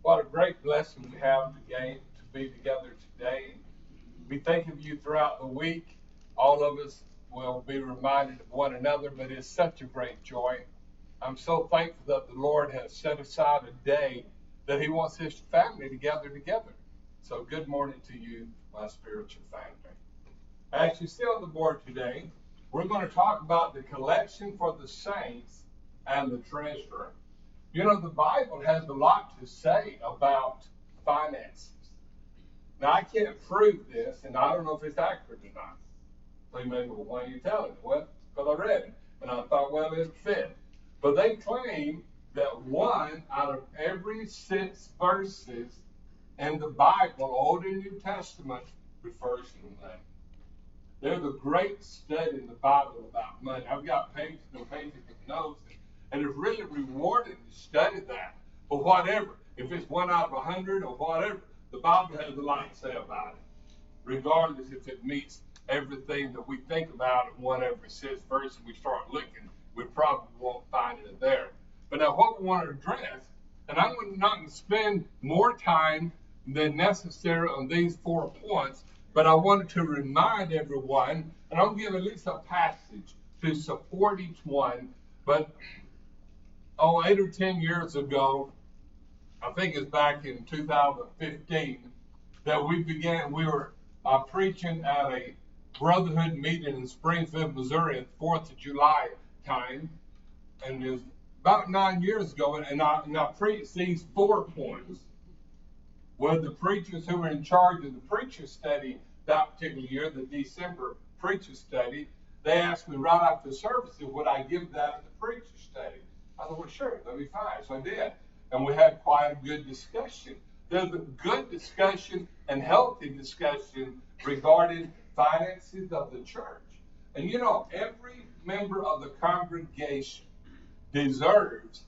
What a great blessing we have to be together today. We think of you throughout the week. All of us will be reminded of one another, but it's such a great joy. I'm so thankful that the Lord has set aside a day that He wants His family to gather together. So good morning to you, my spiritual family. As you see on the board today, we're going to talk about the collection for the saints and the treasurer. You know, the Bible has a lot to say about finances. Now, I can't prove this, and I don't know if it's accurate or not. So you may go, why are you telling me? Well, because I read it, and I thought, well, it fit. But they claim that 1 out of every 6 verses in the Bible, Old and New Testament, refers to money. There's a great study in the Bible about money. I've got pages and pages of notes, and it's really rewarding to study that. But whatever, if it's 1 out of 100 or whatever, the Bible has a lot to say about it. Regardless if it meets everything that we think about in 1 every 6 verses, we start looking, we probably won't find it there. But now what we want to address, and I'm not going to spend more time than necessary on these 4 points, but I wanted to remind everyone, and I'll give at least a passage to support each one. But 8 or 10 years ago, I think it's back in 2015, that we were preaching at a brotherhood meeting in Springfield, Missouri, at 4th of July time. And it was about 9 years ago, and I preached these 4 points. Well, the preachers who were in charge of the preacher study that particular year, the December preacher study, they asked me right after the service, would I give that at the preacher study? I thought, well, sure, that'd be fine. So I did. And we had quite a good discussion. There's a good discussion and healthy discussion regarding finances of the church. And you know, every member of the congregation deserves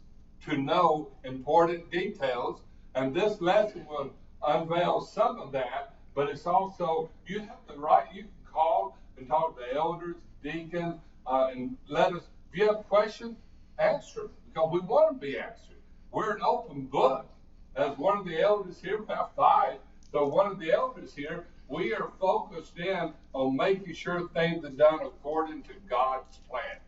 to know important details. And this lesson will unveil some of that, but it's also, you have the right, you can call and talk to elders, deacons, and let us, if you have questions, answer them, because we want to be answered. We're an open book. As one of the elders here, we have 5, so one of the elders here, we are focused in on making sure things are done according to God's plan.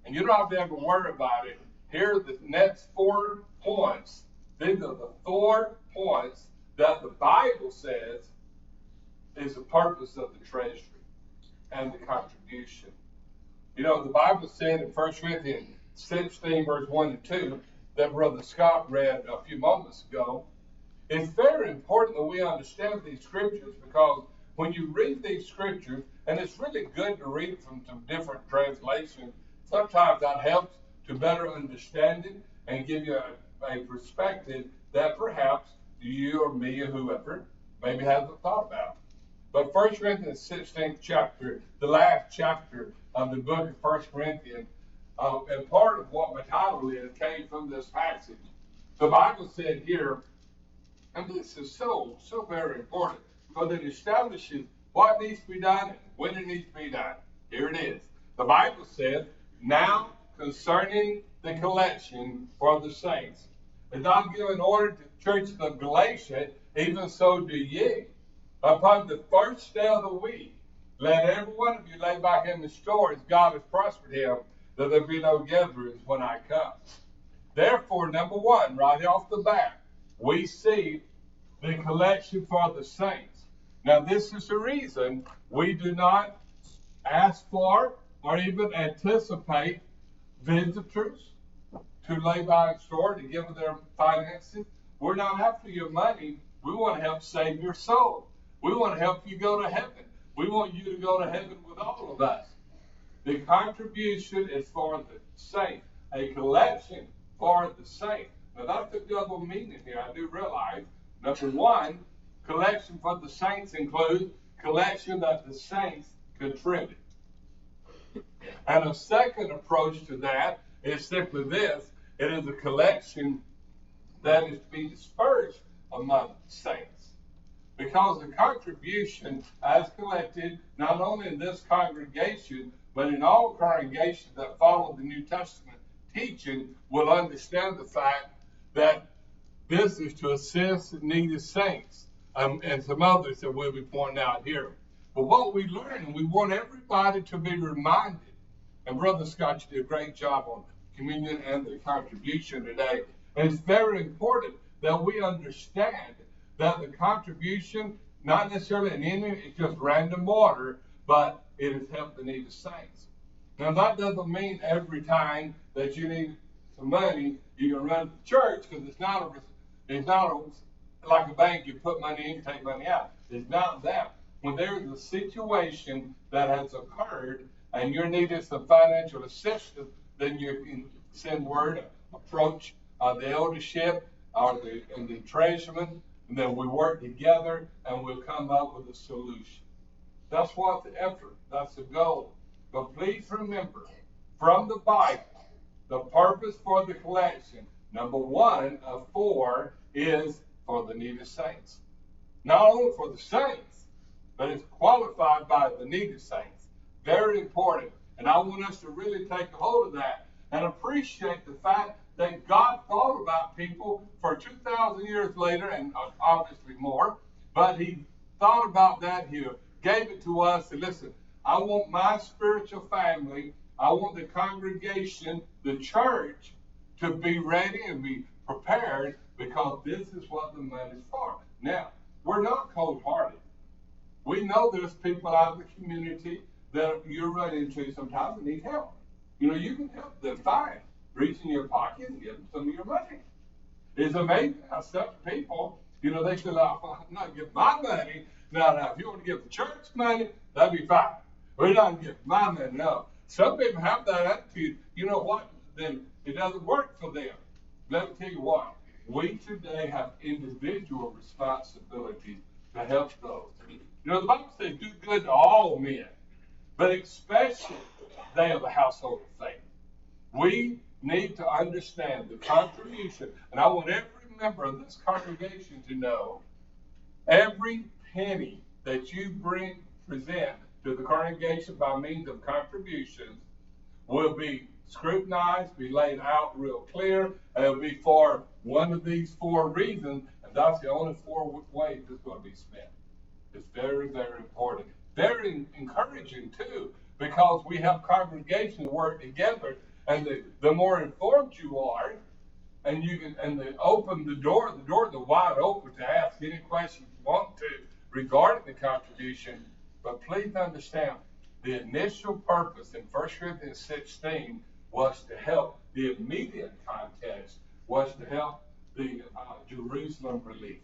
And you don't have to ever worry about it. Here are the next 4 points. These are the 4 points that the Bible says is the purpose of the treasury and the contribution. You know, the Bible said in 1 Corinthians 16, verse 1 and 2, that Brother Scott read a few moments ago. It's very important that we understand these scriptures, because when you read these scriptures, and it's really good to read from some different translations, sometimes that helps to better understand it and give you a perspective that perhaps you or me or whoever maybe hasn't thought about. But 1 Corinthians 16th chapter, the last chapter of the book of 1 Corinthians, and part of what my title is came from this passage. The Bible said here, and this is so very important, because it establishes what needs to be done and when it needs to be done. Here it is. The Bible said, now concerning the collection for the saints, as I've given order to the church of Galatia, even so do ye. Upon the first day of the week, let every one of you lay by him in store as God has prospered him, that there be no gatherings when I come. Therefore, number 1, right off the bat, we see the collection for the saints. Now, this is the reason we do not ask for or even anticipate visitors to lay by in store to give their finances. We're not after your money. We want to help save your soul. We want to help you go to heaven. We want you to go to heaven with all of us. The contribution is for the saint, a collection for the saint. Now, that's a double meaning here, I do realize. Number 1, collection for the saints includes collection that the saints contribute. And a second approach to that is simply this. It is a collection that is to be dispersed among saints. Because the contribution as collected, not only in this congregation, but in all congregations that follow the New Testament teaching, will understand the fact that This is to assist needy saints, and some others that we'll be pointing out here. But what we learn, we want everybody to be reminded. And Brother Scott, you did a great job on communion and the contribution today. And it's very important that we understand that the contribution, not necessarily an ending, it's just random order, but it has helped the needy saints. Now, that doesn't mean every time that you need some money, you can run to the church, because it's not like a bank. You put money in, you take money out. It's not that. When there's a situation that has occurred and you're needing some financial assistance, then you can send word, approach the eldership or the treasurerman, and then we work together and we'll come up with a solution. That's what the effort, that's the goal. But please remember, from the Bible, the purpose for the collection, number 1 of 4, is for the needy saints. Not only for the saints, but it's qualified by the needy saints. Very important. And I want us to really take a hold of that and appreciate the fact that God thought about people for 2,000 years later, and obviously more, but he thought about that here, gave it to us, and listen, I want my spiritual family, I want the congregation, the church, to be ready and be prepared, because this is what the money's for. Now, we're not cold-hearted. We know there's people out in the community that you're running into sometimes that need help. You can help them, fine. Reach in your pocket and give them some of your money. It's amazing how some people, they say, I'm not giving my money. Now, if you want to give the church money, that'd be fine. We're not giving my money, no. Some people have that attitude. You know what? Then it doesn't work for them. Let me tell you what. We today have individual responsibilities to help those. The Bible says, do good to all men, but especially they of the household of faith. We need to understand the contribution, and I want every member of this congregation to know every penny that you present to the congregation by means of contributions will be scrutinized, be laid out real clear, and it'll be for one of these 4 reasons, and that's the only 4 ways it's going to be spent. It's very, very important. Very encouraging, too, because we have congregations work together, and the more informed you are, and they open the doors are wide open to ask any questions you want to regarding the contribution. But please understand, the initial purpose in 1 Corinthians 16 was to help. The immediate context was to help the Jerusalem relief.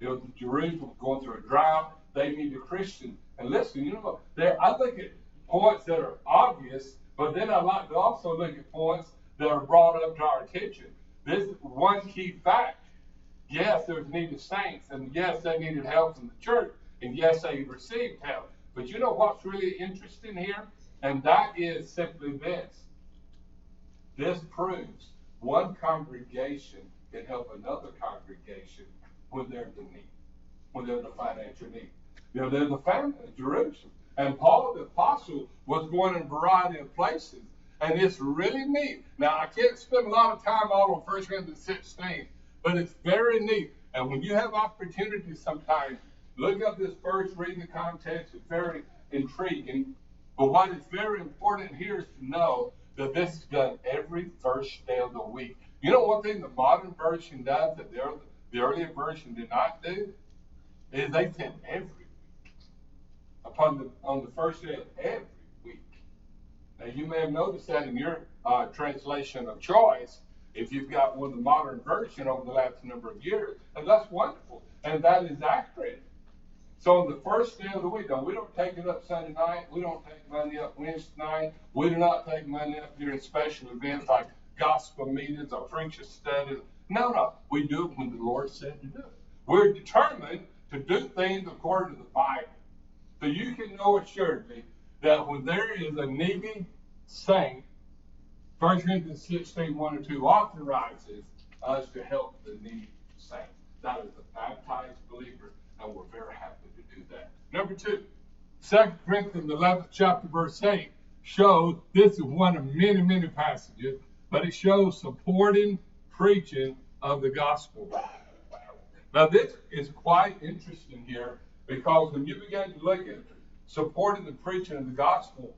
Jerusalem was going through a drought. They needed Christians. And listen, I look at points that are obvious, but then I like to also look at points that are brought up to our attention. This is one key fact. Yes, there's needed saints, and yes, they needed help from the church, and yes, they received help. But you know what's really interesting here? And that is simply this. This proves one congregation can help another congregation when they're in need, when they're in a financial need. They're the family of Jerusalem. And Paul the Apostle was going in a variety of places. And it's really neat. Now, I can't spend a lot of time all on 1 Corinthians 16, but it's very neat. And when you have opportunities sometimes, look up this verse, read the context. It's very intriguing. But what is very important here is to know that this is done every first day of the week. You know one thing the modern version does that the earlier version did not do? Is they send every week. On the first day of every week. Now, you may have noticed that in your translation of choice, if you've got one of the modern version over the last number of years, and that's wonderful, and that is accurate. So on the first day of the week, now we don't take it up Sunday night, we don't take money up Wednesday night, we do not take money up during special events like gospel meetings or preacher studies. No, we do it when the Lord said to do it. We're determined to do things according to the Bible. So you can know assuredly that when there is a needy saint, 1 Corinthians 16, 1 and 2 authorizes us to help the needy saint. That is the baptized believer, and we're very happy to do that. Number 2, 2 Corinthians 11th chapter verse 8 shows, this is one of many, many passages, but it shows supporting preaching of the gospel. Now, this is quite interesting here because when you begin to look at supporting the preaching of the gospel,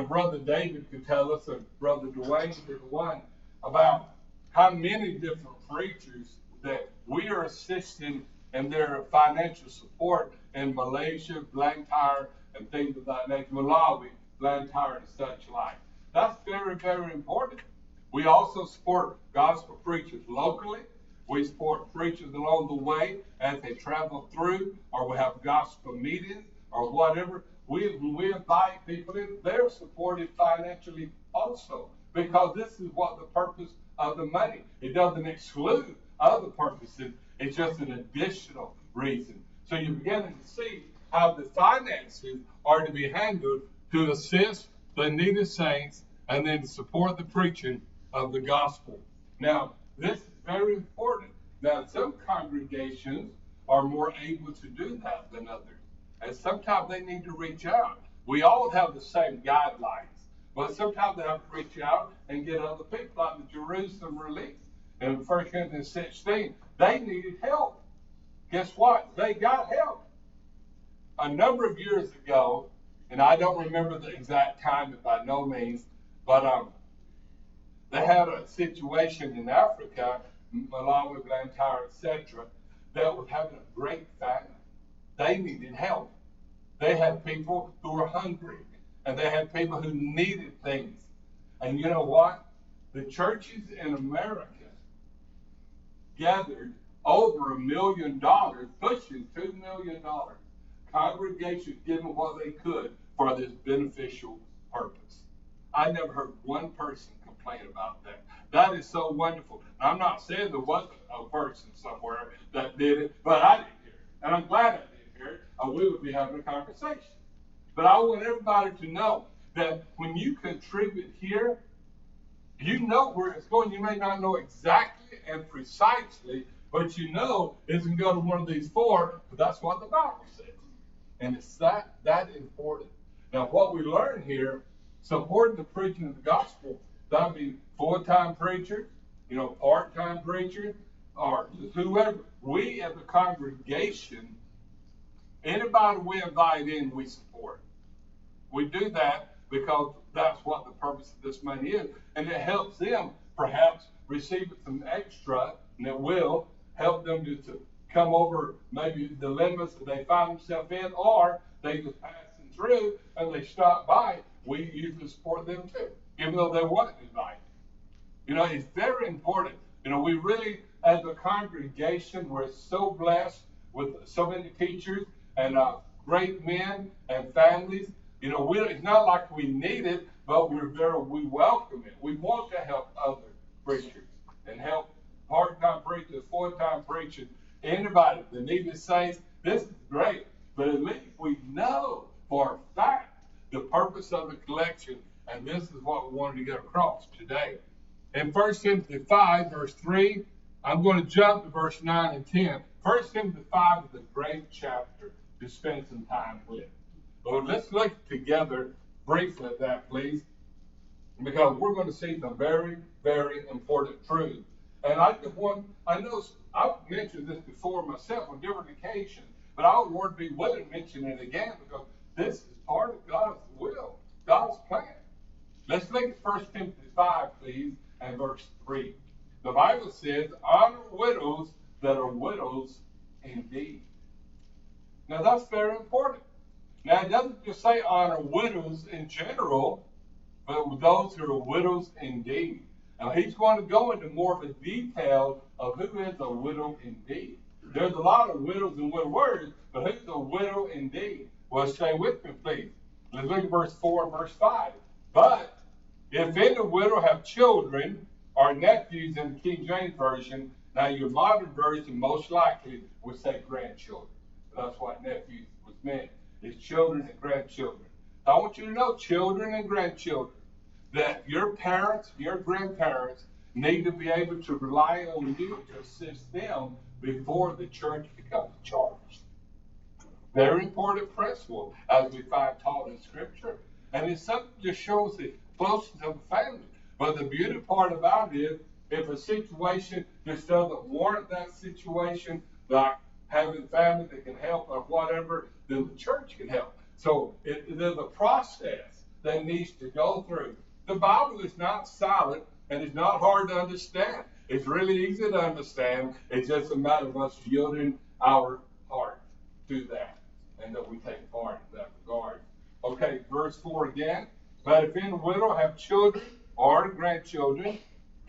Brother David could tell us, or Brother Dwayne could one, about how many different preachers that we are assisting in their financial support in Malaysia, Blantyre, and things of that nature, Malawi, Blantyre, and such like. That's very, very important. We also support gospel preachers locally. We support preachers along the way as they travel through, or we have gospel meetings, or whatever. When we invite people in, they're supported financially also, because this is what the purpose of the money. It doesn't exclude other purposes. It's just an additional reason. So you're beginning to see how the finances are to be handled to assist the needed saints and then to support the preaching of the gospel. Now, this is very important. Now, some congregations are more able to do that than others. And sometimes they need to reach out. We all have the same guidelines, but sometimes they have to reach out and get other people, like the Jerusalem Relief. In 1 Corinthians 16, they needed help. Guess what? They got help. A number of years ago, and I don't remember the exact time by no means, but they had a situation in Africa, Malawi, Blantyre, etc., that was having a great famine. They needed help. They had people who were hungry, and they had people who needed things. And you know what? The churches in America gathered over $1 million, pushing $2 million. Congregations giving what they could for this beneficial purpose. I never heard one person complain about that. That is so wonderful. I'm not saying there wasn't a person somewhere that did it, but I didn't hear it. And I'm glad I didn't hear it, or we would be having a conversation. But I want everybody to know that when you contribute here, you know where it's going. You may not know exactly and precisely, but you know it's going to go to one of these four, but that's what the Bible says. And it's that important. Now, what we learn here, supporting the preaching of the gospel, that would be full-time preacher, part-time preacher, or whoever. We as a congregation, anybody we invite in, we support. We do that because that's what the purpose of this money is. And it helps them perhaps receive some extra, and it will help them to come over maybe the limits that they find themselves in, or they just passing through and they stop by. We usually support them too, even though they weren't invited. It's very important. We really, as a congregation, we're so blessed with so many teachers and great men and families. It's not like we need it, but we welcome it. We want to help other preachers and help part-time preachers, full-time preachers, anybody, the needed saints. This is great, but at least we know for a fact the purpose of the collection, and this is what we wanted to get across today. In 1 Timothy 5, verse 3, I'm going to jump to verse 9 and 10. 1 Timothy 5 is a great chapter to spend some time with. But let's look together briefly at that, please, because we're going to see some very, very important truths. And I know I've mentioned this before myself on different occasions, but I would be willing to mention it again because this is part of God's will, God's plan. Let's look at 1 Timothy 5, please, and verse 3. The Bible says, honor widows that are widows indeed. Now that's very important. Now it doesn't just say honor widows in general, but those who are widows indeed. Now he's going to go into more of a detail of who is a widow indeed. There's a lot of widows and widowers, but who's a widow indeed? Well, stay with me, please. Let's look at verse 4 and verse 5. But if any widow have children or nephews in the King James Version, now your modern version most likely would say grandchildren. That's what nephews was meant. It's children and grandchildren. I want you to know, children and grandchildren, that your parents, your grandparents need to be able to rely on you to assist them before the church becomes charged. Very important principle as we find taught in Scripture. And it's something that just shows the closeness of the family. But the beauty part about it If a situation just doesn't warrant that situation, like having family that can help or whatever, then the church can help. So there's a process that needs to go through. The Bible is not silent and it's not hard to understand. It's really easy to understand. It's just a matter of us yielding our heart to that and that we take part in that regard. Okay, verse 4 again. But if any widow have children or grandchildren,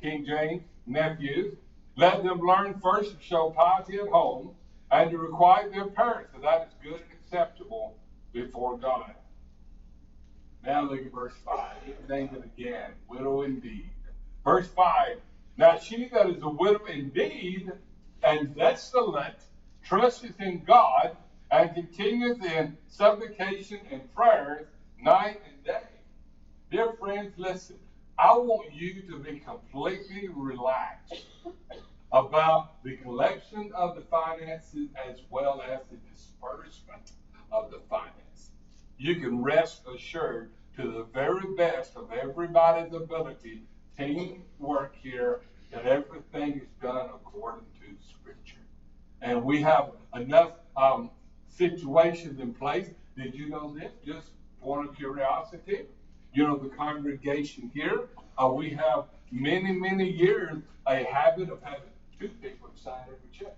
King James, nephews, let them learn first to show piety at home and to requite their parents, that that is good and acceptable before God. Now look at verse 5. Name it again. Widow indeed. Verse 5. Now she that is a widow indeed, and desolate, trusteth in God, and continueth in supplication and prayers night and day. Dear friends, listen. I want you to be completely relaxed about the collection of the finances as well as the disbursement of the finances. You can rest assured to the very best of everybody's ability, teamwork here, that everything is done according to Scripture. And we have enough situations in place. Did you know this? Just point of curiosity. You know, the congregation here, we have many years a habit of having two people sign every check.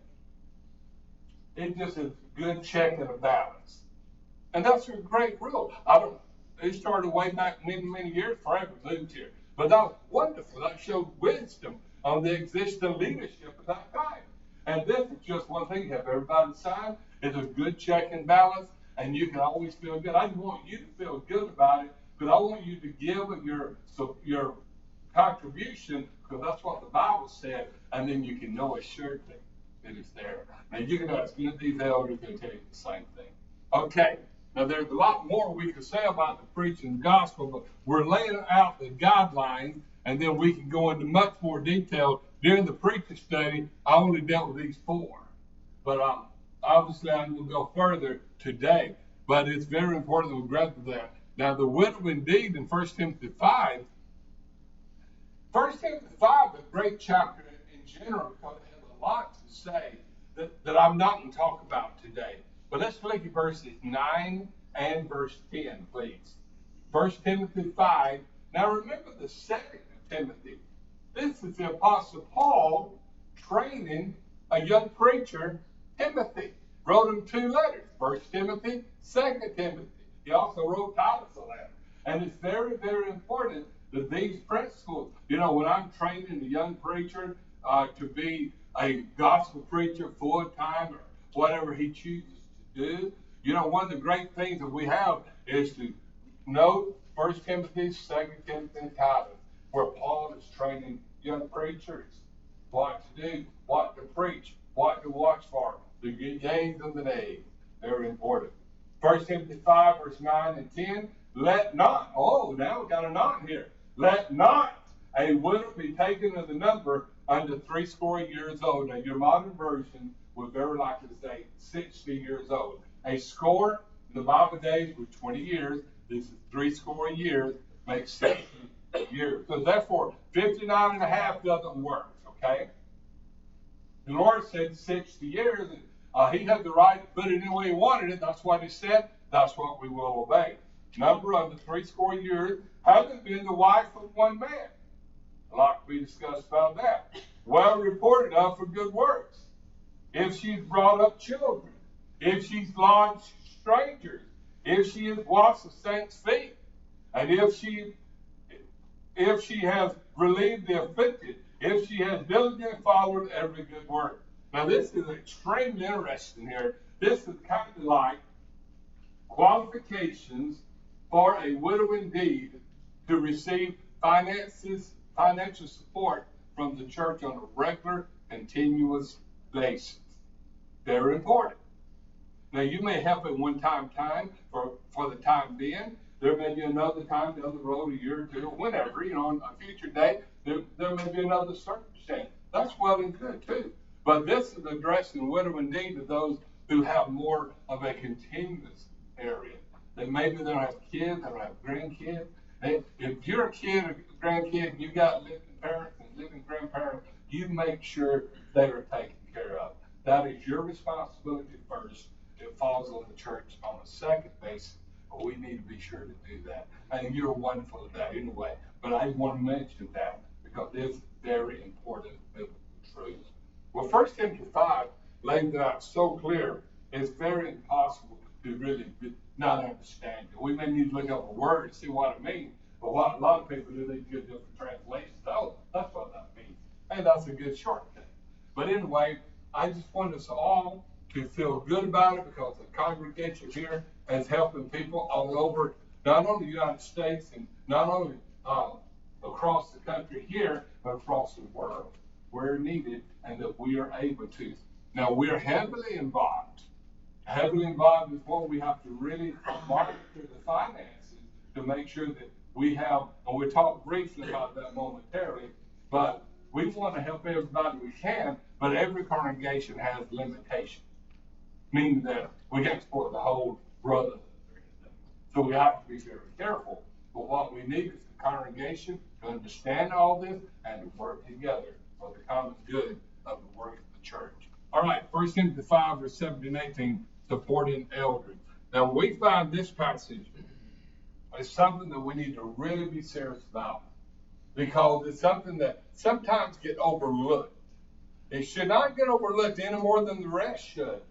It just is a good check and a balance. And that's a great rule. It started way back many years before I ever moved here. But that was wonderful. That showed wisdom on the existing leadership at that time. And this is just one thing. You have everybody sign. It's a good check and balance, and you can always feel good. I want you to feel good about it, because I want you to give your contribution, because that's what the Bible said, and then you can know assuredly that it's there. Now you can ask any of these elders, they'll tell you the same thing. Okay, now there's a lot more we could say about the preaching gospel, but we're laying out the guidelines, and then we can go into much more detail. During the preaching study, I only dealt with these four, but obviously I'm going to go further today. But it's very important that we grasp that. Now, the widow indeed in 1 Timothy 5, 1 Timothy 5 is a great chapter in general because it has a lot to say that I'm not going to talk about today. But let's look at verses 9 and verse 10, please. 1 Timothy 5. Now, remember the second of Timothy. This is the Apostle Paul training a young preacher, Timothy. Wrote him 2 letters, 1 Timothy, 2 Timothy. He also wrote Titus a letter. And it's very, very important that these principles, you know, when I'm training a young preacher to be a gospel preacher full-time or whatever he chooses to do, you know, one of the great things that we have is to know 1 Timothy, 2 Timothy, and Titus, where Paul is training young preachers what to do, what to preach, what to watch for, the yays and the nays. Very important. 1 Timothy 5, verse 9 and 10. Let not, now we got a not here. Let not a widow be taken of the number under 80 years old. Now, your modern version would very likely say 60 years old. A score in the Bible days was 20 years. This is 80 years, makes 60 years. So, therefore, 59 and a half doesn't work, okay? The Lord said 60 years, and he had the right to put it any way he wanted it. That's what he said. That's what we will obey. Number under 80 years, having been the wife of one man. A lot we discussed about that. Well reported of for good works. If she's brought up children, if she's lodged strangers, if she has washed the saints' feet, and if she has relieved the afflicted, if she has diligently followed every good work. Now, this is extremely interesting here. This is kind of like qualifications for a widow indeed to receive financial support from the church on a regular, continuous basis. Very important. Now, you may help at one time for the time being. There may be another time down the road, a year or two, whenever, on a future day, there may be another circumstance. That's well and good, too. But this is addressing widow indeed to those who have more of a continuous area. That maybe they don't have kids, they don't have grandkids. If you're a kid or grandkid, you got living parents, and living grandparents, you make sure they are taken care of. That is your responsibility first. It falls on the church on a second basis, but we need to be sure to do that. And you're wonderful at that anyway. But I want to mention that because it's very important biblical truth. Well, 1 Timothy 5 lays it out so clear, it's very impossible to really not understand it. We may need to look up a word to see what it means, but what a lot of people do, they get different translations. Oh, that's what that means. And that's a good shortcut. But anyway, I just want us all to feel good about it because the congregation here is helping people all over, not only the United States and not only across the country here, but across the world where needed, and that we are able to. Now, we're heavily involved. Heavily involved is what we have to really monitor the finances to make sure that we have, and we'll talk briefly about that momentarily, but we want to help everybody we can, but every congregation has limitations, meaning that we can't support the whole brotherhood. So we have to be very careful. But what we need is the congregation to understand all this and to work together for the common good of the work of the church. All right, 1 Timothy 5, verse 17 and 18, supporting elders. Now, we find this passage is something that we need to really be serious about because it's something that sometimes get overlooked. It should not get overlooked any more than the rest should.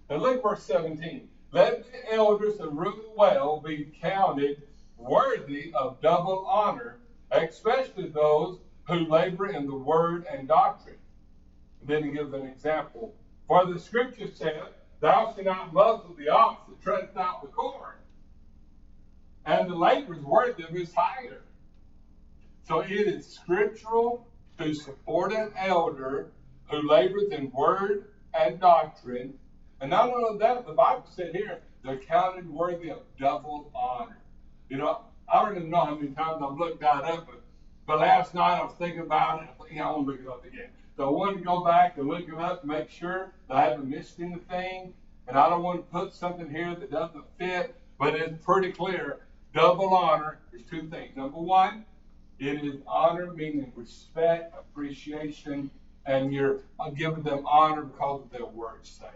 Now, look at verse 17. Let the elders that rule well be counted worthy of double honor, especially those who labor in the word and doctrine. And then he gives an example. For the scripture said, thou shalt not muzzle the ox that treadeth out the corn, and the labor is worthy of his hire. So it is scriptural to support an elder who labors in word and doctrine. And not only that, the Bible said here, they're counted worthy of double honor. You know, I don't even know how many times I've looked that up, but last night I was thinking about it. I think I want to look it up again. So I wanted to go back and look it up to make sure that I haven't missed anything. And I don't want to put something here that doesn't fit, but it's pretty clear. Double honor is two things. Number one, it is honor, meaning respect, appreciation, and you're giving them honor because of their word's sake.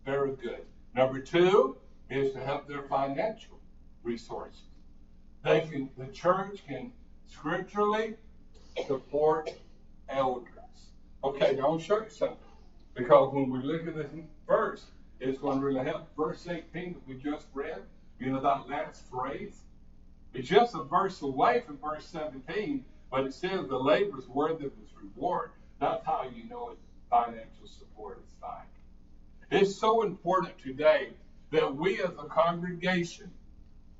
Very good. Number two is to help their financial resources. The church can scripturally support elders. Okay, now I'll show you something. Because when we look at this verse, it's going to really help. Verse 18 that we just read, you know, that last phrase, it's just a verse away from verse 17, but it says the labor is worthy of its reward. That's how you know it, financial support is fine. It's so important today that we as a congregation,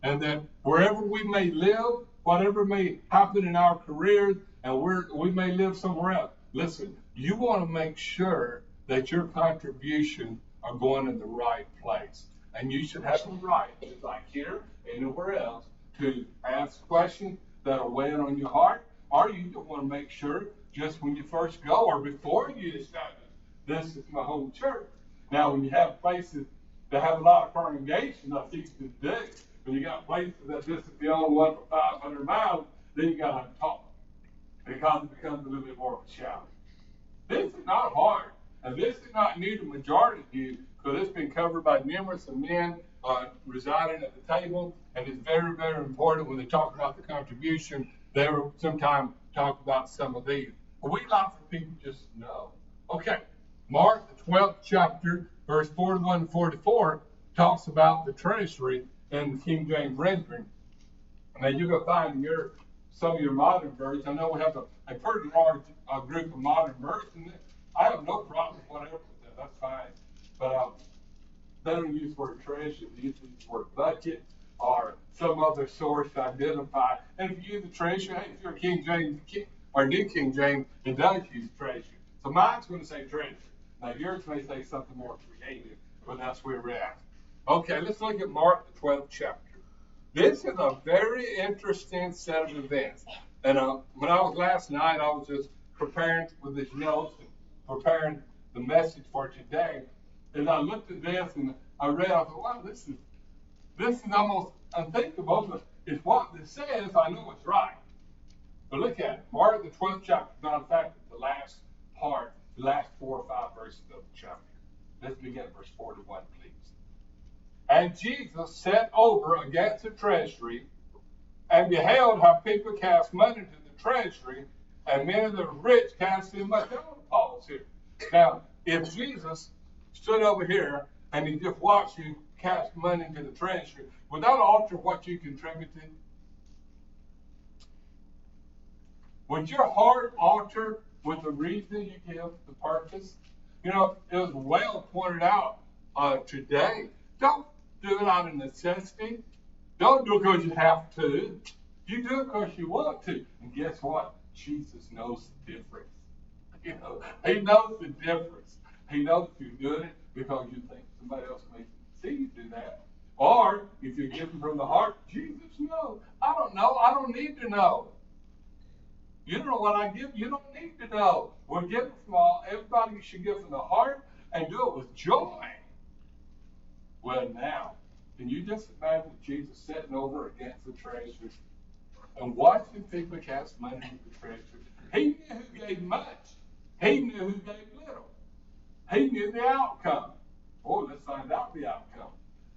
and that wherever we may live, whatever may happen in our careers, and we may live somewhere else, listen, you want to make sure that your contributions are going in the right place. And you should have the right, just like here, anywhere else, to ask questions that are weighing on your heart, or you don't want to make sure just when you first go or before you establish, this is my home church. Now, when you have places that have a lot of congregations, that's easy to do. When you got places that this is the only one for 500 miles, then you got to talk because it becomes a little bit more of a challenge. This is not hard, and this is not new to majority of you, because it's been covered by numerous of men residing at the table, and it's very, very important when they talk about the contribution. They will sometimes talk about some of these. But we like for people just to know. Okay, Mark, the 12th chapter, verse 41 and 44, talks about the treasury in the King James rendering. Now, you're going to find in some of your modern versions, I know we have a pretty large group of modern versions. I have no problem whatever with that. That's fine. But they don't use the word treasure. They use the word budget or some other source to identify. And if you use the treasure, hey, if you're a King James or New King James, it does use treasure. So mine's going to say treasure. Now yours may say something more creative, but that's where we're at. Okay, let's look at Mark, the 12th chapter. This is a very interesting set of events. And when I was last night, I was just preparing with these notes and preparing the message for today. And I looked at this and I read, I thought, wow, this is almost unthinkable, but it's what this says, I know it's right. But look at it. Mark the 12th chapter. Matter of fact, the last part, the last 4 or 5 verses of the chapter. Let's begin at verse 41, please. And Jesus set over against the treasury, and beheld how people cast money into the treasury, and many of the rich cast in money. Now, pause here. Now, if Jesus stood over here and he just watched you cast money into the treasury, would that alter what you contributed? Would your heart alter with the reason you give, the purpose? You know, it was well pointed out today. Don't do it out of necessity. Don't do it because you have to. You do it because you want to. And guess what? Jesus knows the difference. You know, he knows the difference. He knows if you're doing it because you think somebody else may see you do that. Or if you're giving from the heart, Jesus knows. I don't know. I don't need to know. You don't know what I give. You don't need to know. We're giving from all. Everybody should give from the heart and do it with joy. Well, now, can you just imagine Jesus sitting over against the treasury and watching people cast money into the treasury? He knew who gave much. He knew who gave little. He knew the outcome. Oh, let's find out the outcome.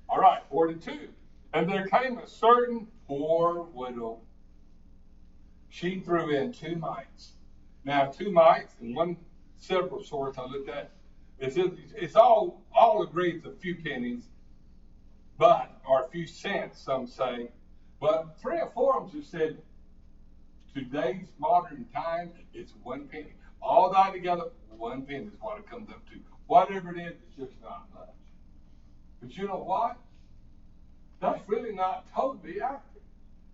All right, 42. And there came a certain poor widow. She threw in 2 mites. Now, 2 mites and one several sorts I looked at. It's all agreed it's a few pennies, or a few cents, some say. But 3 or 4 of them just said, today's modern time, it's 1 penny. All that together, 1 penny is what it comes up to. Whatever it is, it's just not much. But you know what? That's really not totally accurate.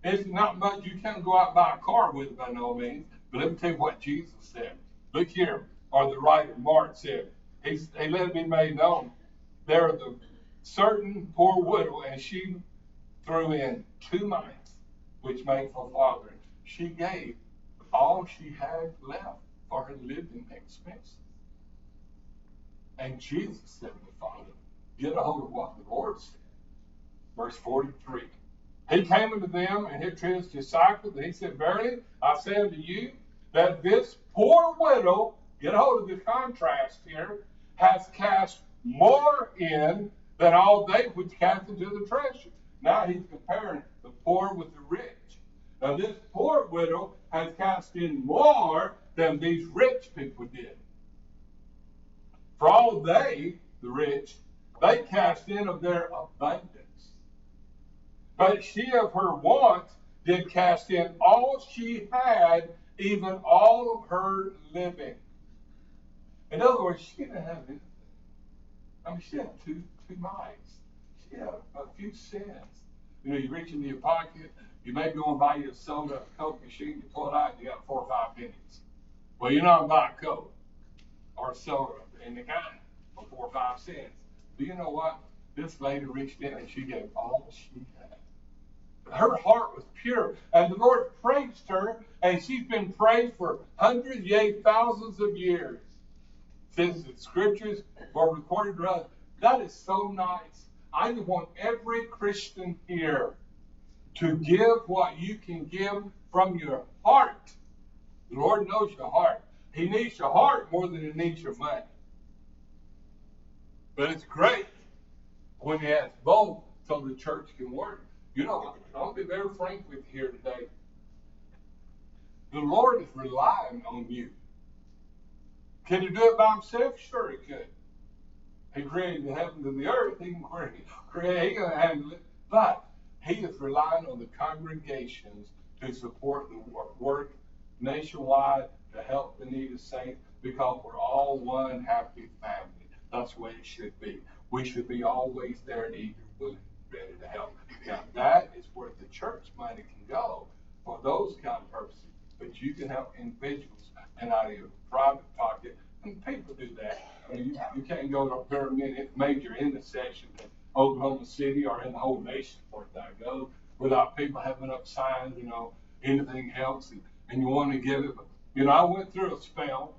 It's not much. You can't go out and buy a car with it by no means. But let me tell you what Jesus said. Look here, or the writer Mark said. He let it be made known. There was a certain poor widow, and she threw in 2 mites, which made for fathering. She gave all she had left for her living expenses. And Jesus said to the Father, get a hold of what the Lord said. Verse 43. He came unto them and to his disciples, and he said, verily, I say unto you, that this poor widow, get a hold of the contrast here, has cast more in than all they which cast into the treasure. Now he's comparing the poor with the rich. Now this poor widow has cast in more than these rich people did. For all they, the rich, they cast in of their abundance. But she of her want did cast in all she had, even all of her living. In other words, she didn't have anything. I mean, she had two mites. She had a few cents. You know, you reach into your pocket, you may go and buy you a soda, a Coke machine, you pull it out, and you got 4 or 5 pennies. Well, you're not buying Coke or a soda in the kind for 4 or 5 cents. But you know what? This lady reached in and she gave all she had. Her heart was pure, and the Lord praised her, and she's been praised for hundreds, yea, thousands of years since the scriptures were recorded to us. That is so nice. I just want every Christian here to give what you can give from your heart. The Lord knows your heart. He needs your heart more than he needs your money. But it's great when he has both so the church can work. You know, I'll be very frank with you here today. The Lord is relying on you. Can he do it by himself? Sure he could. He created the heavens and the earth. He can create, he can handle it. But he is relying on the congregations to support the work nationwide to help the needy saints, because we're all one happy family. That's the way it should be. We should be always there and eager, willing, ready to help. Now, that is where the church money can go for those kind of purposes. But you can help individuals and out of your private pocket. And people do that. I mean, you can't go to a very major intersection in Oklahoma City or in the whole nation, for that goes, without people having up signs, you know, anything helps, and you want to give it. But, you know, I went through a spell,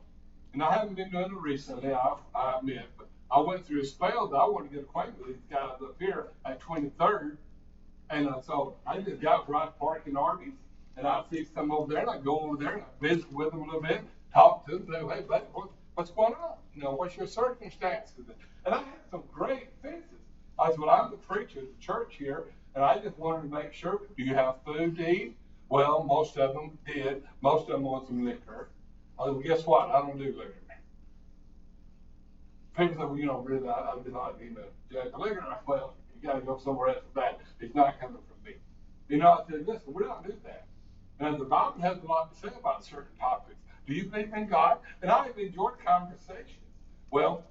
and I haven't been doing it recently, I admit, but I went through a spell that I wanted to get acquainted with these guys up here at 23rd. And so I just got right parking Arby's. and I see some over there, and I go over there and I visit with them a little bit, talk to them, say, hey, buddy, what's going on? What's your circumstances? And I had some great visits. I said, well, I'm the preacher of the church here, and I just wanted to make sure, do you have food to eat? Well, most of them did. Most of them want some liquor. I said, well, guess what? I don't do liquor. People say, well, really, I do not need a judge of liquor. Well, you got to go somewhere else for that. It's not coming from me. I said, listen, we don't do that. And the Bible has a lot to say about certain topics. Do you believe in God? And I've enjoyed conversations. Well,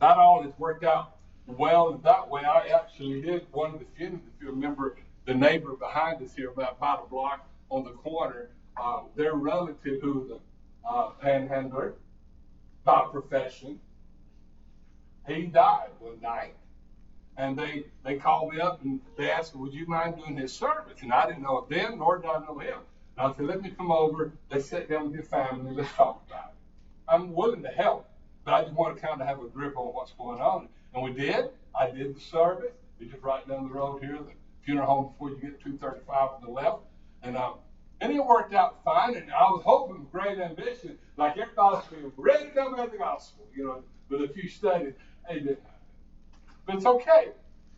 not all has worked out well in that way. I actually did one of the funerals, if you remember, the neighbor behind us here, about a block on the corner, their relative who was a panhandler by profession, he died one night. And they called me up and they asked me, would you mind doing his service? And I didn't know it then, nor did I know him. And I said, let me come over. Let's sit down with your family. Let's talk about it. I'm willing to help, but I just want to kind of have a grip on what's going on. And we did. I did the service. We just right down the road here, the funeral home before you get 235 on the left. And it worked out fine. And I was hoping with great ambition, like everybody was ready to go about the gospel, with a few studies. Hey, but it's okay.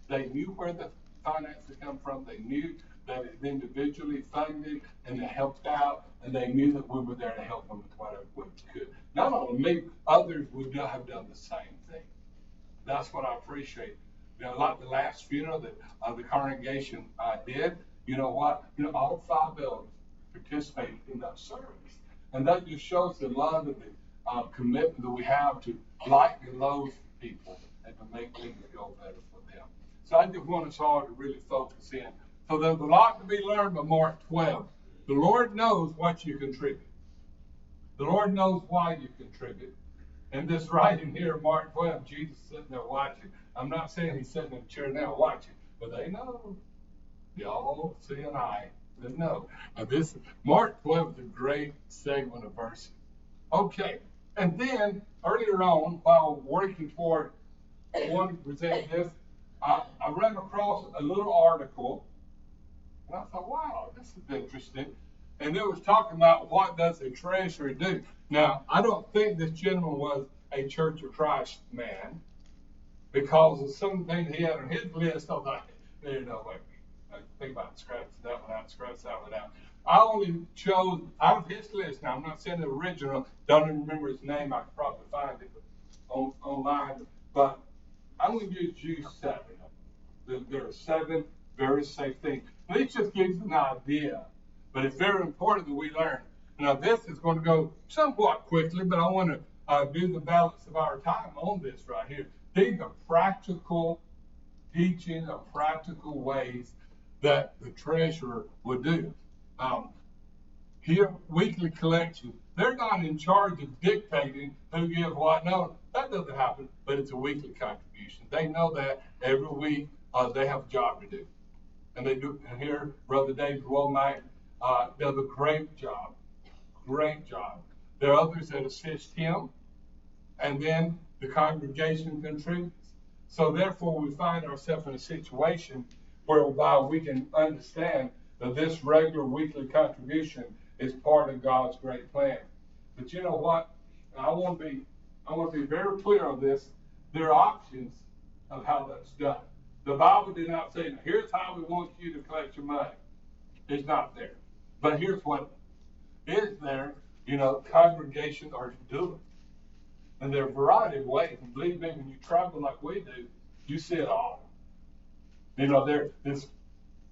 They knew where the finances come from. They knew that it was individually funded, and they helped out, and they knew that we were there to help them with whatever we could. Not only me, others would have done the same thing. That's what I appreciate. Like the last funeral that the congregation did, you know what? All 5 elders participated in that service. And that just shows the love and the commitment that we have to like and loathe people and to make things go better for them. So I just want us all to really focus in. So there's a lot to be learned by Mark 12. The Lord knows what you contribute. The Lord knows why you contribute. And this writing here, Mark 12, Jesus sitting there watching. I'm not saying he's sitting in a chair now watching, but they know. Y'all see an eye. They know. This Mark 12 is a great segment of verses. Okay. And then earlier on, while working toward wanting to present this, I ran across a little article, and I thought, wow, this is interesting. And it was talking about what does a treasurer do. Now, I don't think this gentleman was a Church of Christ man, because of some things he had on his list. I was like, wait. I think about scratch that one out, scratch that one out. I only chose out of his list. Now, I'm not saying the original. Don't even remember his name. I could probably find it online. But I'm going to use 7 of them. There are 7 very safe things. This just gives an idea. But it's very important that we learn. Now, this is going to go somewhat quickly, but I want to do the balance of our time on this right here. These are practical teaching of practical ways that the treasurer would do. Here, weekly collection, they're not in charge of dictating who gives what. No, that doesn't happen, but it's a weekly contribution. They know that every week they have a job to do. And they do. And here, Brother David Womack does a great job. Great job. There are others that assist him, and then the congregation contributes. So therefore, we find ourselves in a situation whereby we can understand that this regular weekly contribution is part of God's great plan. But you know what? I want to be very clear on this. There are options of how that's done. The Bible did not say, here's how we want you to collect your money. It's not there. But here's what is there. Congregations are to do it. And there are a variety of ways. And believe me, when you travel like we do, you see it all. There's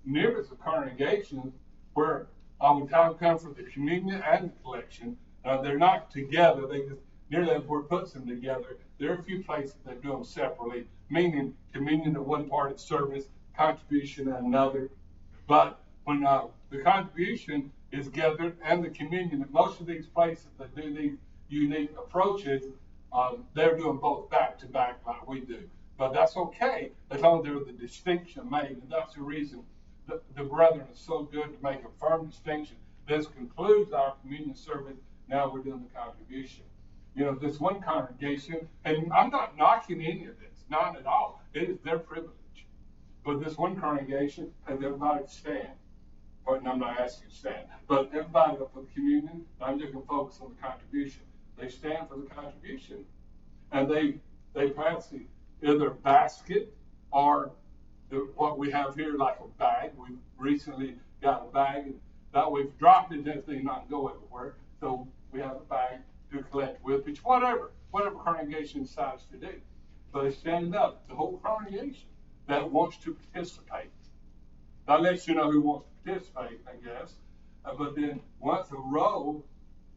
numerous of congregations where when time comes for the communion and the collection, they're not together. They just nearly everywhere puts them together. There are a few places that do them separately, meaning communion at one part of the service, contribution at another. But when the contribution is gathered and the communion, at most of these places that do these unique approaches, they're doing both back to back like we do. But that's okay as long as there's a distinction made. And that's the reason the brethren is so good to make a firm distinction. This concludes our communion service. Now we're doing the contribution. This one congregation, and I'm not knocking any of this, not at all. It is their privilege. But this one congregation, and everybody stand. and I'm not asking you to stand, but everybody up for the communion, I'm just going to focus on the contribution. They stand for the contribution, and they pass either a basket or what we have here, like a bag. We recently got a bag, and that we've dropped it, that thing not go everywhere. So we have a bag to collect with, which whatever congregation decides to do. So they stand up, the whole congregation that wants to participate. That lets you know who wants to participate, I guess. But then once a row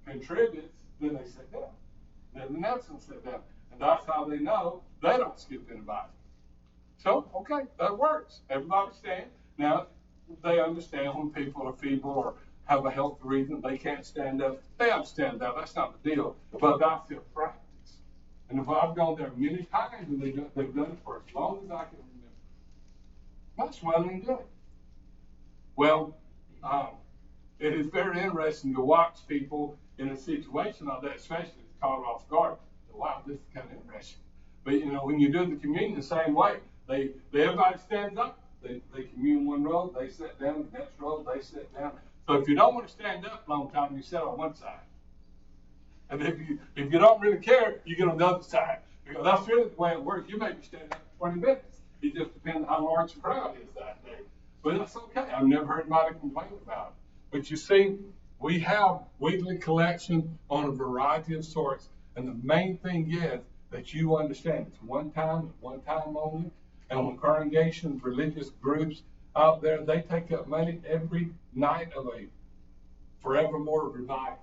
contributes, then they sit down. Then the next one sit down. And that's how they know they don't skip anybody. So, okay, that works. Everybody stand. Now, they understand when people are feeble or have a health reason, they can't stand up. They understand that. That's not the deal. But that's their practice. And if I've gone there many times and they've done it for as long as I can remember. That's well and good. Well, it is very interesting to watch people in a situation like that, especially if it's caught off guard. Wow, this is kind of interesting. But you know, when you do the communion the same way, everybody stands up, they commune one row, they sit down, the next row, they sit down. So if you don't want to stand up a long time, you sit on one side. And if you don't really care, you get on the other side. Because that's really the way it works. You may be standing up for 20 minutes. It just depends how large the crowd is that day. But that's okay. I've never heard anybody complain about it. But you see, we have weekly collection on a variety of sorts. And the main thing is that you understand it's one time only. And when congregations, religious groups out there, they take up money every night of a forevermore revival.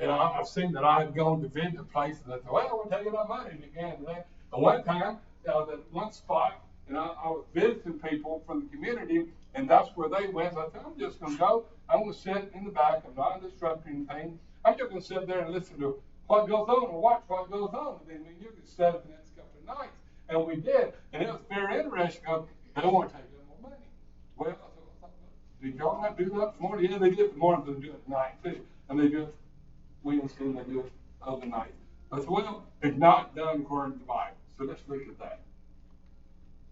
And I've seen that I've gone to visit places and I thought, well, we're taking our money again today. And one time, that one spot, and I was visiting people from the community, and that's where they went. I thought, I'm just going to go. I'm going to sit in the back. I'm not disrupting anything. I'm just going to sit there and listen to what goes on and watch what goes on. And then you can set up the next couple of nights. And we did. And it was very interesting. They don't want to take any more money. Well, I thought, did y'all not do that this morning? Yeah, they did it this morning, but they do it at night too. And they do it Wednesday, and they do it the other night. I said, well, it's not done according to the Bible. So let's look at that.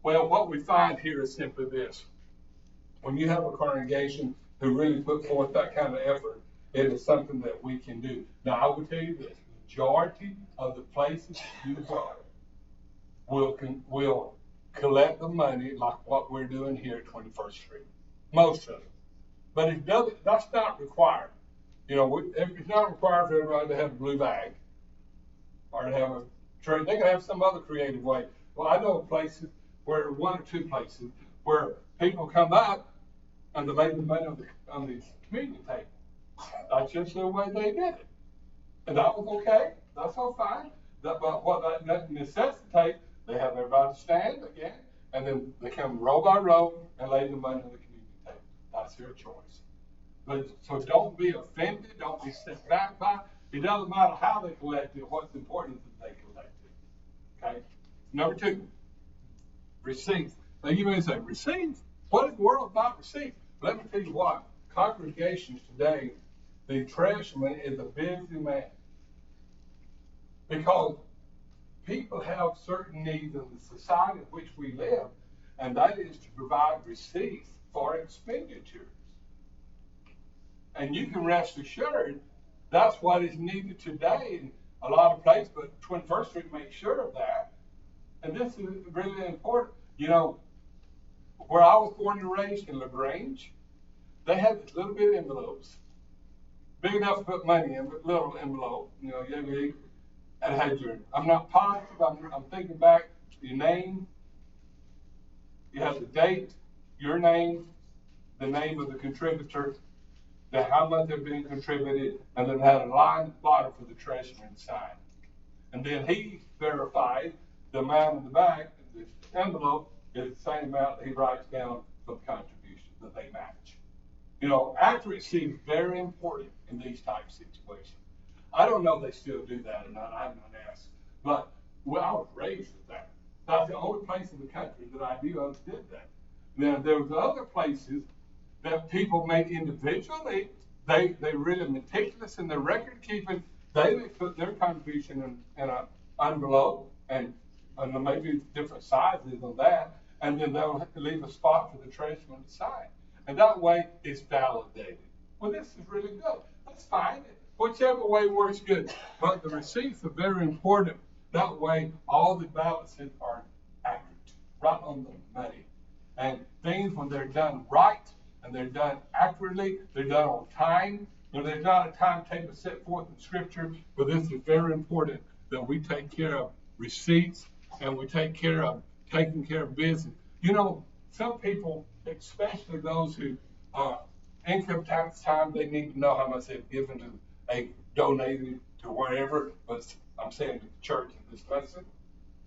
Well, what we find here is simply this. When you have a congregation who really put forth that kind of effort, it is something that we can do. Now, I will tell you this. Majority of the places you go will collect the money like what we're doing here at 21st Street. Most of them. But that's not required. You know, it's not required for everybody to have a blue bag or to have a trade. They can have some other creative way. Well, I know places where one or two places where people come up and they lay the money on the communion table. That's just the way they did it. And that was okay. That's all fine. But what that necessitates, they have everybody stand again, and then they come row by row and lay the money on the communion table. That's their choice. But so don't be offended. Don't be set back by it. It doesn't matter how they collect it. What's important is that they collect it. Okay? Number 2, receipts. Now you may say, receipts? What in the world about receipts? Let me tell you what. Congregations today, the treasurer is a busy man. Because people have certain needs in the society in which we live, and that is to provide receipts for expenditures. And you can rest assured that's what is needed today in a lot of places, but 21st Street makes sure of that. And this is really important. You know, where I was born and raised in LaGrange, they had these little bit envelopes, big enough to put money in, but little envelope, you know, and had your, I'm not positive, I'm thinking back, your name, you have the date, your name, the name of the contributor, how much they're being contributed, and then had a line at the bottom for the treasurer and sign. And then he verified the amount in the back of this envelope is the same amount that he writes down for the contribution that they match. You know, accuracy is very important in these type of situations. I don't know if they still do that or not. I have not asked. But well, I was raised with that. That's the only place in the country that I knew of did that. Now, there was other places that people make individually. They really meticulous in their record keeping. They put their contribution in an envelope and maybe different sizes of that, and then they'll leave a spot for the treasurer to sign. and that way it's validated. Well, this is really good. That's fine. Whichever way works good. But the receipts are very important. That way, all the balances are accurate, right on the money. And things, when they're done right and they're done accurately, they're done on time. There's not a timetable set forth in Scripture, but this is very important that we take care of receipts and we take care of taking care of business. Some people, especially those who are income tax time, they need to know how much they've given to donated to wherever, but I'm saying to the church in this lesson.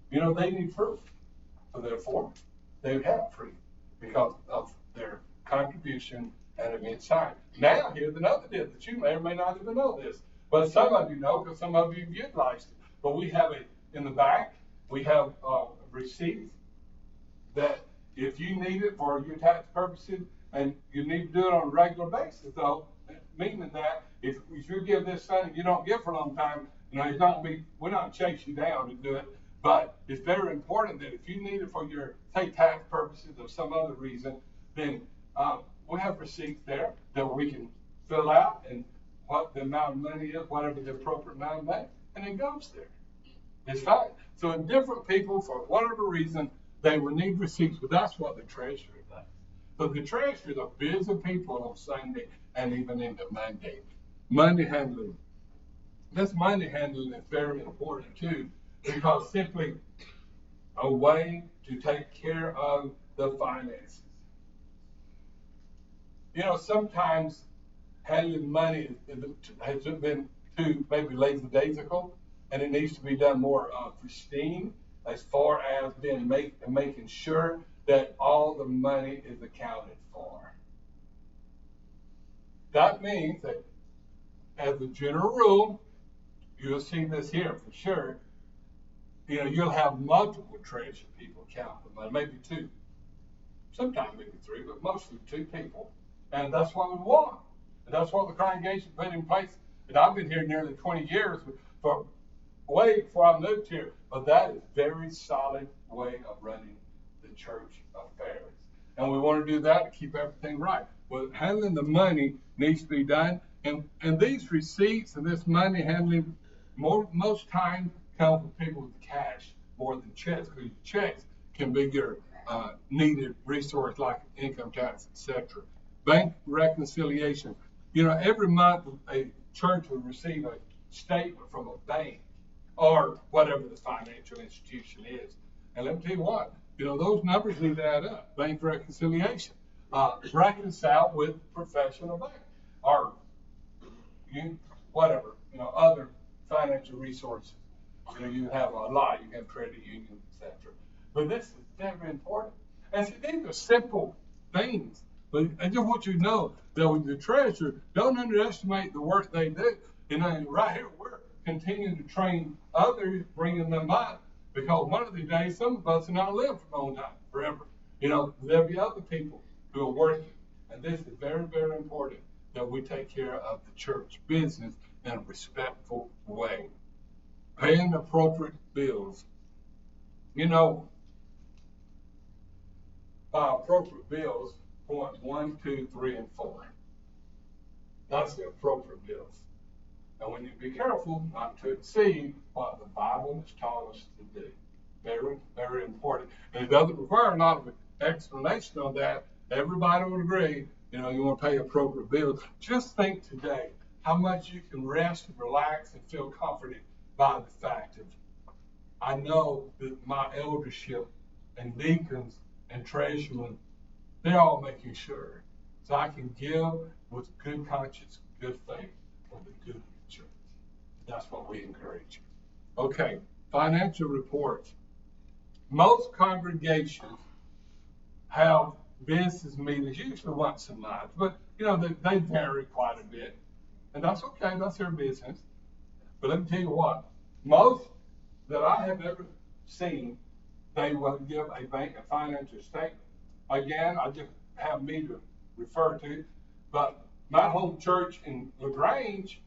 They need proof. So therefore, they would have proof because of their contribution and it being signed. Now, here's another deal that you may or may not even know this, but some of you know because some of you have utilized it. But we have it in the back. We have receipts that if you need it for your tax purposes, and you need to do it on a regular basis, though, meaning that if you give this son and you don't give for a long time, we're not chasing you down to do it, but it's very important that if you need it for your, say, tax purposes or some other reason, then we have receipts there that we can fill out and what the amount of money is, whatever the appropriate amount of money, and it goes there. It's fine. So in different people, for whatever reason, they will need receipts, but that's what the treasurer does. So the treasurers are busy people on Sunday and even into Monday. Money handling. This money handling is very important too, because simply a way to take care of the finances. Sometimes handling money has been too maybe lackadaisical, and it needs to be done more pristine as far as making sure that all the money is accounted for. That means that, as a general rule, you'll see this here for sure. You'll have multiple treasury people count the money, maybe two, sometimes maybe three, but mostly two people, and that's what we want. And that's what the congregation put in place. And I've been here nearly 20 years, for way before I moved here, but that is a very solid way of running the church affairs. And we want to do that to keep everything right. Well, handling the money needs to be done. And these receipts and this money handling, most times come from people with cash more than checks, because checks can be your needed resource like income tax, etc. Bank reconciliation. Every month a church will receive a statement from a bank or whatever the financial institution is. And let me tell you what, those numbers need to add up. Bank reconciliation. Reconcile with professional bank or other financial resources. You have a lot, you have credit unions, etc. But this is very important. And see, these are simple things. But I just want you to know that with the treasurer, don't underestimate the work they do. Right here, we're continuing to train others, bringing them up, because one of these days, some of us are not live for a long time, forever. There'll be other people who are working. And this is very, very important that we take care of the church business in a respectful way. Paying appropriate bills. Appropriate bills, points 1, 2, 3, and 4. That's the appropriate bills. And when you be careful not to exceed what the Bible has taught us to do. Very, very important. And it doesn't require a lot of explanation on that. Everybody would agree, you want to pay appropriate bills. Just think today how much you can rest and relax and feel comforted by the fact of, I know that my eldership and deacons and treasurers, they're all making sure. So I can give with good conscience, good faith for the good of the church. That's what we encourage. Okay, financial reports. Most congregations have business meetings, usually once a month, but they vary quite a bit. And that's okay, that's their business. But let me tell you what, most that I have ever seen, they will give a financial statement. Again, I just have me to refer to, but my home church in LaGrange,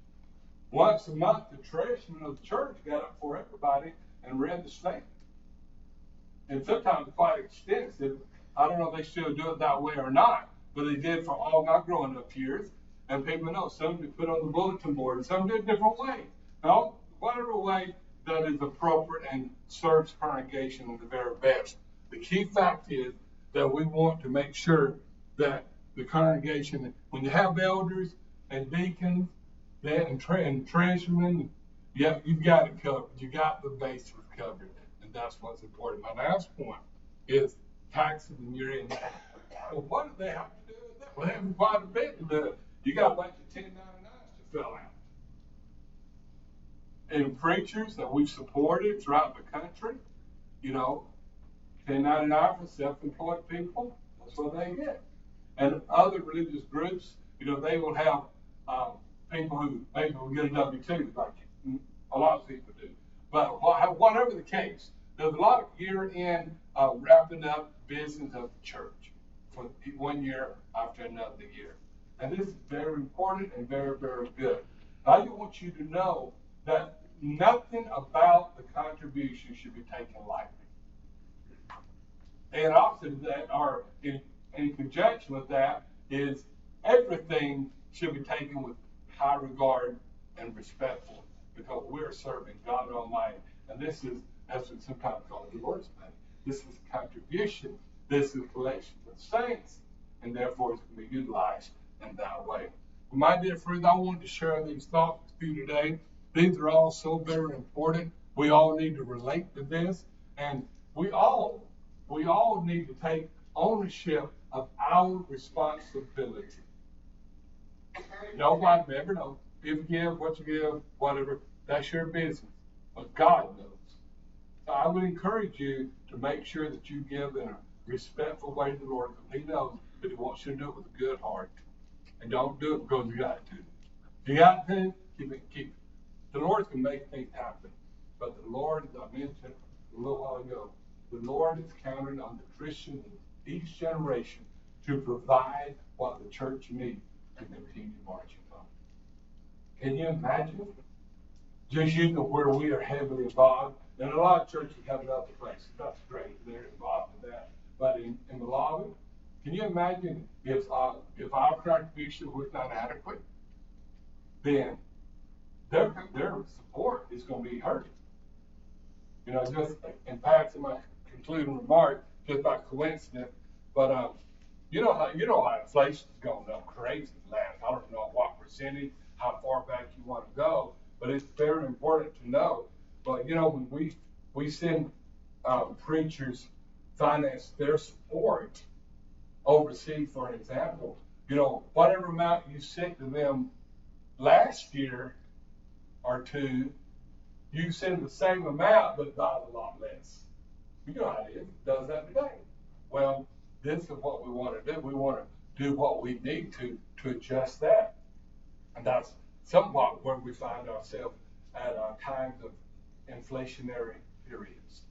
once a month, the treasurer of the church got up for everybody and read the statement. And sometimes quite extensive. I don't know if they still do it that way or not, but they did for all my growing up years. And people know some they put on the bulletin board, and some did a different way. Now, whatever way that is appropriate and serves congregation in the very best. The key fact is that we want to make sure that the congregation, when you have elders and deacons and treasurermen, you've got it covered. You got the bases covered, and that's what's important. My last point is taxes and your income. Well, what do they have to do with that? Well, they have quite a bit to do. You got a bunch of 1099s to fill out. And preachers that we've supported throughout the country, 1099 for self-employed people, that's what they get. And other religious groups, they will have people who maybe will get a W-2, like a lot of people do. But whatever the case, there's a lot of year-end wrapping up business of the church for 1 year after another year. And this is very important and very, very good. I want you to know that nothing about the contribution should be taken lightly. And opposite of that, or in conjunction with that, is everything should be taken with high regard and respectful, because we're serving God Almighty. And this is, as we sometimes call it, the Lord's money. This is contribution. This is collection of saints. And therefore, it's going to be utilized in that way. Well, my dear friends, I wanted to share these thoughts with you today. These are all so very important. We all need to relate to this. And we all need to take ownership of our responsibility. Nobody ever knows. If you give, what you give, whatever, that's your business. But God knows. So I would encourage you to make sure that you give in a respectful way to the Lord, because He knows that He wants you to do it with a good heart. And don't do it because you got to. If you got to, keep it. The Lord can make things happen. But the Lord, as I mentioned a little while ago, the Lord is counting on the Christians in each generation to provide what the church needs to continue marching on. Can you imagine? Just using where we are heavily involved. And a lot of churches have it other places. That's great. They're involved in that. But in Malawi, can you imagine if our contribution was not adequate, then their support is going to be hurt. Just in passing my concluding remark, just by coincidence, but you know how inflation's going up crazy last. I don't know what percentage, how far back you want to go, but it's very important to know. But when we send preachers finance their support overseas, for an example, whatever amount you sent to them last year or two, you send the same amount, but not a lot less. You know how it is. It does that today. Well, this is what we want to do. We want to do what we need to adjust that. And that's somewhat where we find ourselves at times of inflationary periods.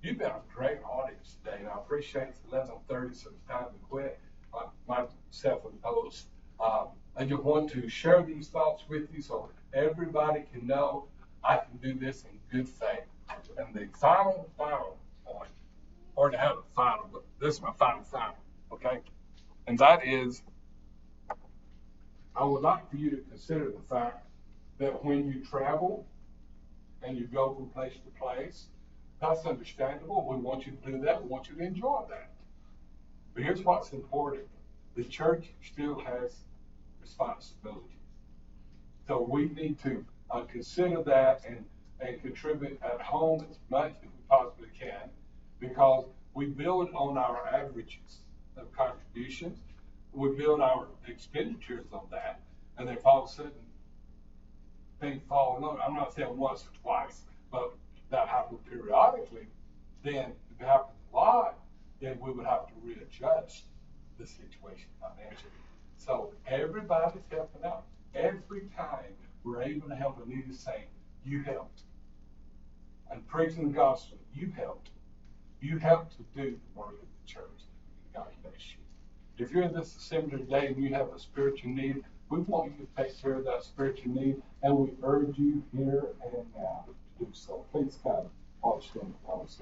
You've been a great audience today, and I appreciate it's 11:30, so it's time to quit. Myself and host, I just want to share these thoughts with you so everybody can know I can do this in good faith. And the final point, or to have a final, but this is my final, okay? And that is, I would like for you to consider the fact that when you travel and you go from place to place, that's understandable. We want you to do that. We want you to enjoy that. But here's what's important. The church still has responsibility. So we need to consider that and contribute at home as much as we possibly can, because we build on our averages of contributions. We build our expenditures on that. And if all of a sudden things fall along, I'm not saying once or twice, but that happens periodically, then if it happens a lot, then we would have to readjust the situation financially. So everybody's helping out. Every time we're able to help a needy saint, you helped. And preaching the gospel, you helped. You helped to do the work of the church. God bless you. If you're in this assembly today and you have a spiritual need, we want you to take care of that spiritual need, and we urge you here and now to do so. Please come, all stand close.